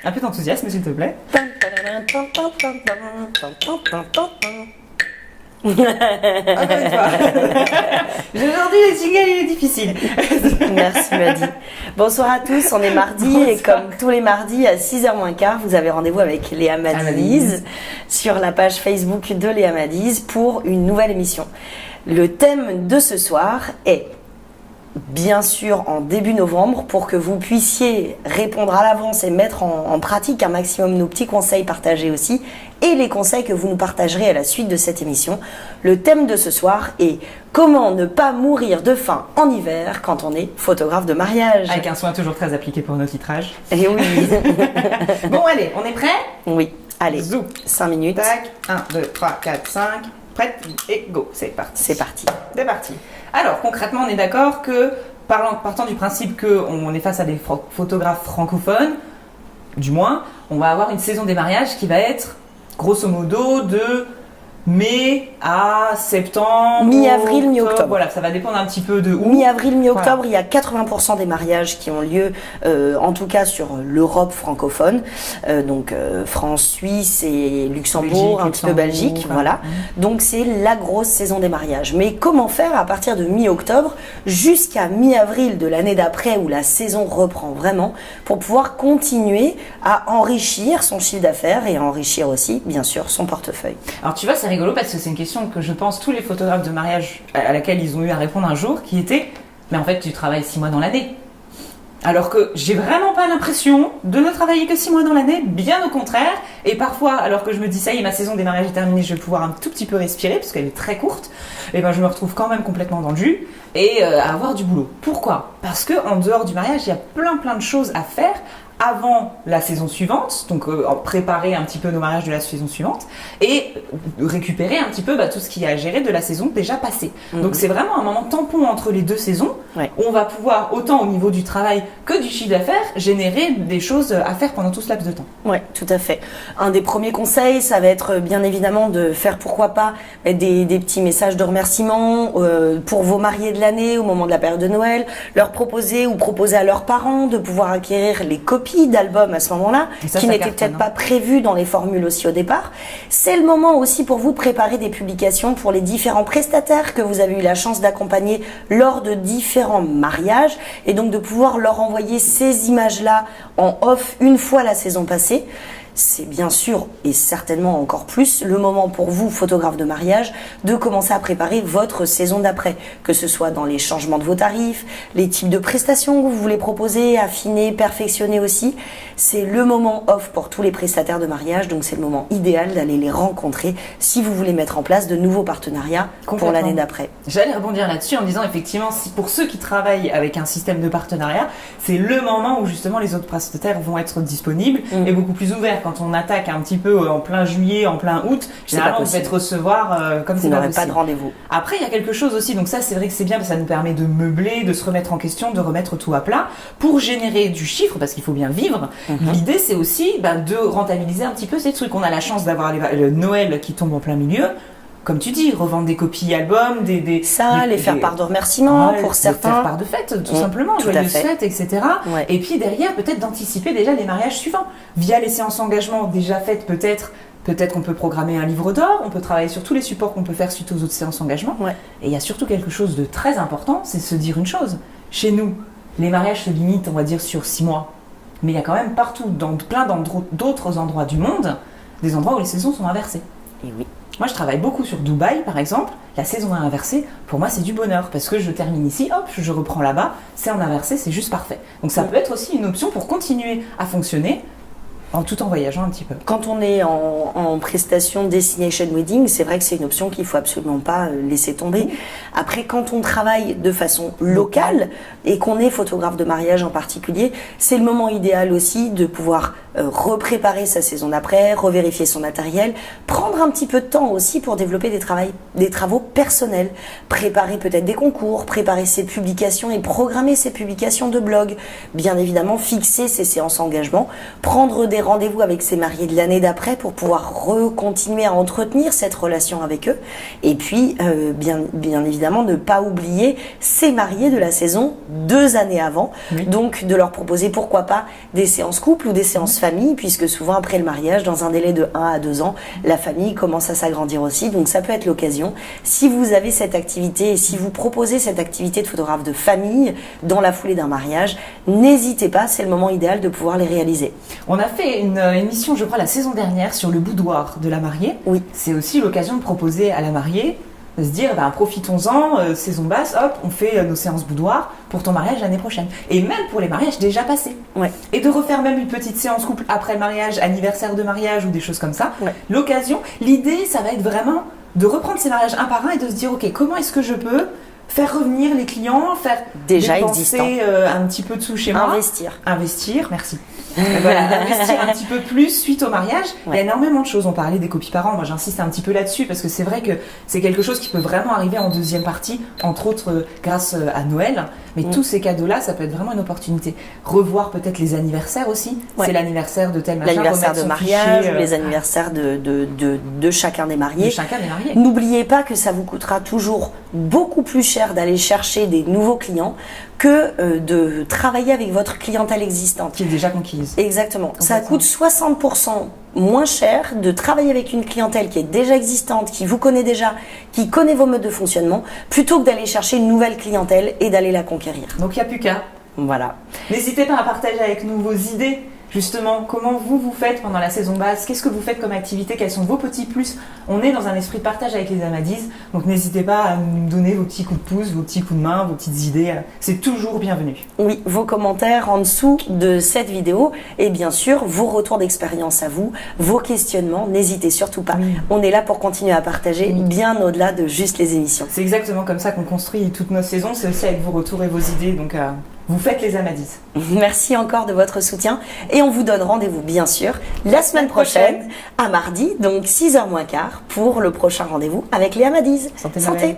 Un peu d'enthousiasme, s'il te plaît. Encore une fois. J'ai entendu le jingle, il est difficile. Merci Madi. Bonsoir à tous, on est mardi. Bonsoir. Et comme tous les mardis à 6h moins quart, vous avez rendez-vous avec Léa Madiz sur la page Facebook de Léa Madiz pour une nouvelle émission. Le thème de ce soir est, bien sûr, en début novembre, pour que vous puissiez répondre à l'avance et mettre en pratique un maximum nos petits conseils partagés aussi, et les conseils que vous nous partagerez à la suite de cette émission. Le thème de ce soir est comment ne pas mourir de faim en hiver quand on est photographe de mariage. Avec un soin toujours très appliqué pour nos titrages. Et oui. Bon, allez, on est prêts? Oui, allez, Zou. 5 minutes. Tac, 1, 2, 3, 4, 5, prête et go, c'est parti. C'est parti. C'est parti. Alors, concrètement, on est d'accord que, partant du principe qu'on est face à des photographes francophones, du moins, on va avoir une saison des mariages qui va être, grosso modo, de mai à septembre. Mi-avril, mi-octobre. Voilà, ça va dépendre un petit peu de où. Mi-avril, mi-octobre, voilà. Il y a 80% des mariages qui ont lieu, en tout cas sur l'Europe francophone, donc France, Suisse et Luxembourg, un petit peu Belgique, voilà. Donc c'est la grosse saison des mariages. Mais comment faire à partir de mi-octobre jusqu'à mi-avril de l'année d'après où la saison reprend vraiment pour pouvoir continuer à enrichir son chiffre d'affaires et à enrichir aussi, bien sûr, son portefeuille. Alors tu vois, c'est rigolo parce que c'est une question que je pense tous les photographes de mariage à laquelle ils ont eu à répondre un jour qui était « Mais en fait, tu travailles 6 mois dans l'année ». Alors que j'ai vraiment pas l'impression de ne travailler que 6 mois dans l'année, bien au contraire. Et parfois, alors que je me dis ça y est, ma saison des mariages est terminée, je vais pouvoir un tout petit peu respirer parce qu'elle est très courte, et ben je me retrouve quand même complètement dans le jus et à avoir du boulot. Pourquoi? Parce que en dehors du mariage, il y a plein de choses à faire avant la saison suivante, donc préparer un petit peu nos mariages de la saison suivante et récupérer un petit peu tout ce qu'il y a à gérer de la saison déjà passée. Donc c'est vraiment un moment tampon entre les deux saisons. Ouais. On va pouvoir, autant au niveau du travail que du chiffre d'affaires, générer des choses à faire pendant tout ce laps de temps. Oui, tout à fait. Un des premiers conseils, ça va être bien évidemment de faire, pourquoi pas, des petits messages de remerciement pour vos mariés de l'année au moment de la période de Noël, leur proposer ou proposer à leurs parents de pouvoir acquérir les copies d'albums à ce moment-là, qui n'étaient peut-être pas prévus dans les formules aussi au départ. C'est le moment aussi pour vous de préparer des publications pour les différents prestataires que vous avez eu la chance d'accompagner lors de différents mariages et donc de pouvoir leur envoyer ces images-là en off une fois la saison passée. C'est bien sûr et certainement encore plus le moment pour vous, photographe de mariage, de commencer à préparer votre saison d'après, que ce soit dans les changements de vos tarifs, les types de prestations que vous voulez proposer, affiner, perfectionner aussi. C'est le moment off pour tous les prestataires de mariage, donc c'est le moment idéal d'aller les rencontrer si vous voulez mettre en place de nouveaux partenariats pour l'année d'après. J'allais rebondir là-dessus en disant effectivement, si pour ceux qui travaillent avec un système de partenariat, c'est le moment où justement les autres prestataires vont être disponibles et beaucoup plus ouverts. Quand on attaque un petit peu en plein juillet, en plein août, généralement on peut être recevoir comme c'est pas possible. Pas de rendez-vous. Après, il y a quelque chose aussi, donc ça c'est vrai que c'est bien, parce que ça nous permet de meubler, de se remettre en question, de remettre tout à plat pour générer du chiffre, parce qu'il faut bien vivre. L'idée c'est aussi de rentabiliser un petit peu ces trucs. On a la chance d'avoir le Noël qui tombe en plein milieu. Comme tu dis, revendre des copies albums, les faire part de remerciements pour certains. Faire part de fêtes, tout simplement, joyeuses fêtes, etc. Ouais. Et puis derrière, peut-être d'anticiper déjà les mariages suivants. Via les séances engagement déjà faites, peut-être qu'on peut programmer un livre d'or, on peut travailler sur tous les supports qu'on peut faire suite aux autres séances engagement. Ouais. Et il y a surtout quelque chose de très important, c'est se dire une chose. Chez nous, les mariages se limitent, on va dire, sur 6 mois. Mais il y a quand même partout, dans plein d'autres endroits du monde, des endroits où les saisons sont inversées. Et oui. Moi, je travaille beaucoup sur Dubaï, par exemple. La saison est inversée. Pour moi, c'est du bonheur parce que je termine ici, hop, je reprends là-bas. C'est en inversé, c'est juste parfait. Donc, ça peut être aussi une option pour continuer à fonctionner tout en voyageant un petit peu. Quand on est en prestation Destination Wedding, c'est vrai que c'est une option qu'il ne faut absolument pas laisser tomber. Après, quand on travaille de façon locale et qu'on est photographe de mariage en particulier, c'est le moment idéal aussi de pouvoir repréparer sa saison d'après, revérifier son matériel, prendre un petit peu de temps aussi pour développer des travaux personnels, préparer peut-être des concours, préparer ses publications et programmer ses publications de blog, bien évidemment fixer ses séances engagement, prendre des rendez-vous avec ses mariés de l'année d'après pour pouvoir continuer à entretenir cette relation avec eux, et puis bien évidemment ne pas oublier ses mariés de la saison 2 années avant, donc de leur proposer pourquoi pas des séances couple ou des séances famille famille, puisque souvent après le mariage, dans un délai de 1 à 2 ans, la famille commence à s'agrandir aussi. Donc ça peut être l'occasion. Si vous avez cette activité et si vous proposez cette activité de photographe de famille dans la foulée d'un mariage, n'hésitez pas, c'est le moment idéal de pouvoir les réaliser. On a fait une émission, je crois, la saison dernière sur le boudoir de la mariée. Oui. C'est aussi l'occasion de proposer à la mariée de se dire, profitons-en, saison basse, hop, on fait nos séances boudoir pour ton mariage l'année prochaine. Et même pour les mariages déjà passés. Ouais. Et de refaire même une petite séance couple après le mariage, anniversaire de mariage ou des choses comme ça. Ouais. L'occasion, l'idée, ça va être vraiment de reprendre ces mariages un par un et de se dire, ok, comment est-ce que je peux faire revenir les clients, faire déjà dépenser existant. Un petit peu de sous chez moi. Investir, merci. Voilà, investir un petit peu plus suite au mariage. Ouais. Il y a énormément de choses. On parlait des copies parents. Moi, j'insiste un petit peu là-dessus parce que c'est vrai que c'est quelque chose qui peut vraiment arriver en deuxième partie, entre autres grâce à Noël. Mais tous ces cadeaux-là, ça peut être vraiment une opportunité. Revoir peut-être les anniversaires aussi. Ouais. C'est l'anniversaire de tel machin. L'anniversaire de son mariage, fichier, les anniversaires de chacun des mariés. de chacun des mariés. N'oubliez pas que ça vous coûtera toujours beaucoup plus cher d'aller chercher des nouveaux clients que de travailler avec votre clientèle existante. Qui est déjà conquise. Exactement. Ça coûte 60% moins cher de travailler avec une clientèle qui est déjà existante, qui vous connaît déjà, qui connaît vos modes de fonctionnement, plutôt que d'aller chercher une nouvelle clientèle et d'aller la conquérir. Donc il n'y a plus qu'à. Voilà. N'hésitez pas à partager avec nous vos idées. Justement, comment vous faites pendant la saison basse? Qu'est-ce que vous faites comme activité? Quels sont vos petits plus? On est dans un esprit de partage avec les Amadis, donc n'hésitez pas à nous donner vos petits coups de pouce, vos petits coups de main, vos petites idées. C'est toujours bienvenu. Oui, vos commentaires en dessous de cette vidéo et bien sûr vos retours d'expérience à vous, vos questionnements, n'hésitez surtout pas. Oui. On est là pour continuer à partager bien au-delà de juste les émissions. C'est exactement comme ça qu'on construit toutes nos saisons, c'est aussi avec vos retours et vos idées, donc vous faites les Amadis. Merci encore de votre soutien et on vous donne rendez-vous bien sûr la semaine prochaine à mardi, donc 6h moins quart pour le prochain rendez-vous avec les Amadis. Santé. Santé.